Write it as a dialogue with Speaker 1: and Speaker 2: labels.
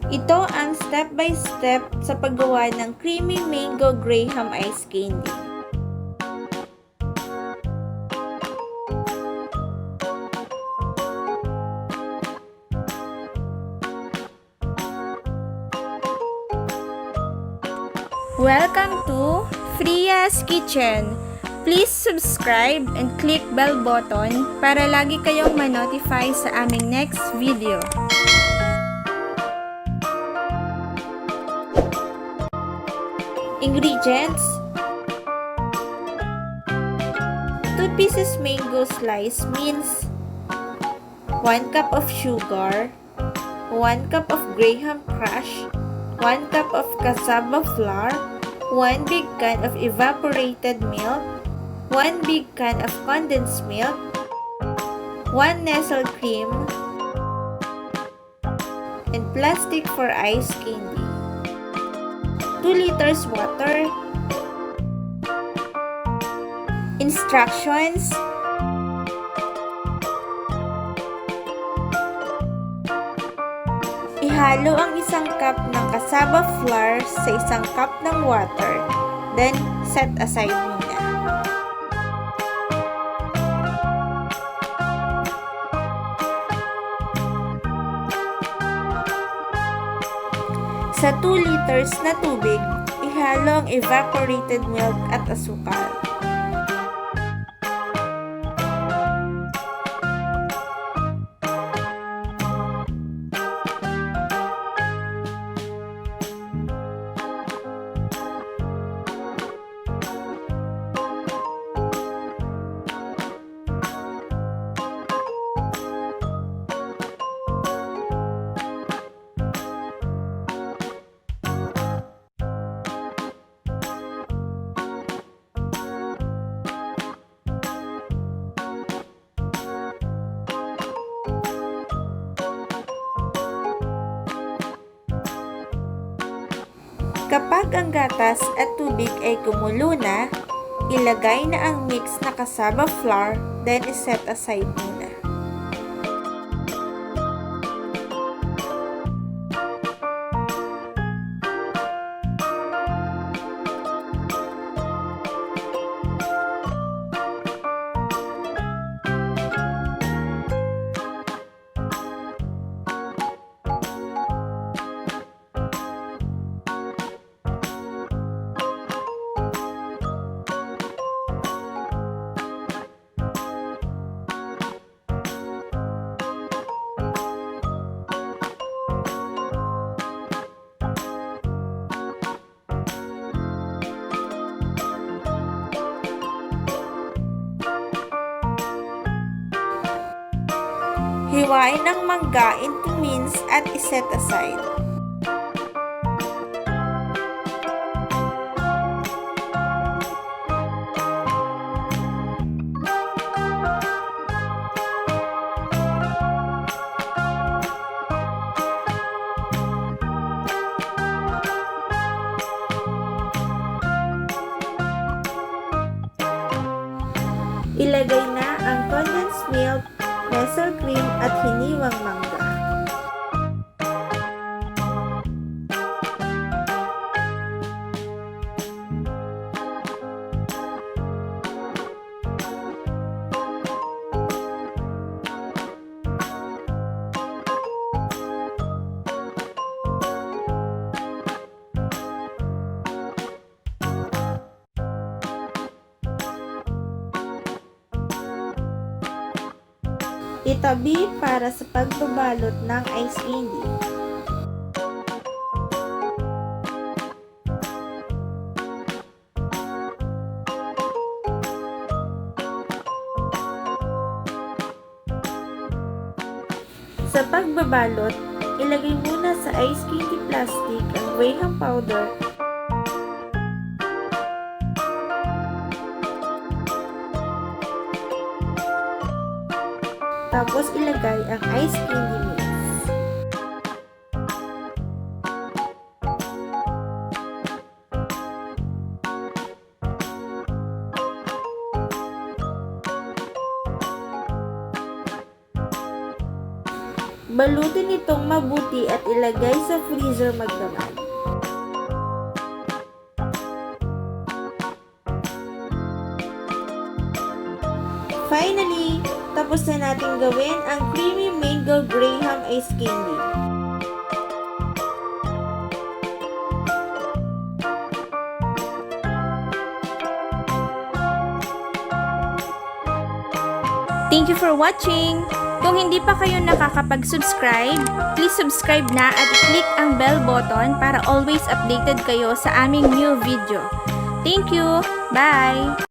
Speaker 1: Ito ang step-by-step sa paggawa ng creamy mango graham ice candy. Welcome to Fria's Kitchen! Please subscribe and click bell button para lagi kayong ma-notify sa aming next video. Ingredients: 2 pieces mango slice mince, 1 cup of sugar, 1 cup of graham crush, 1 cup of cassava flour, 1 big can of evaporated milk, 1 big can of condensed milk, 1 Nestle cream, and plastic for ice candy. 2 liters water. Instructions: ihalo ang isang cup ng cassava flour sa isang cup ng water, then set aside muna. Sa 2 liters na tubig, ihalo ang evaporated milk at asukal. Kapag ang gatas at tubig ay kumulo na, ilagay na ang mix na cassava flour, then iset aside muna. Hiwain ang mangga into mince at iset aside. Ilagay na ang condensed milk, Nestle cream at hiniwang mangga. Itabi para sa pagbabalot ng ice candy. Sa pagbabalot, ilagay muna sa ice candy plastic ang graham powder tapos ilagay ang ice candy mix. Balutin itong mabuti at ilagay sa freezer magdamag. Finally, tapos na natin gawin ang creamy mango graham ice candy.
Speaker 2: Thank you for watching! Kung hindi pa kayo nakakapag-subscribe, please subscribe na at i-click ang bell button para always updated kayo sa aming new video. Thank you! Bye!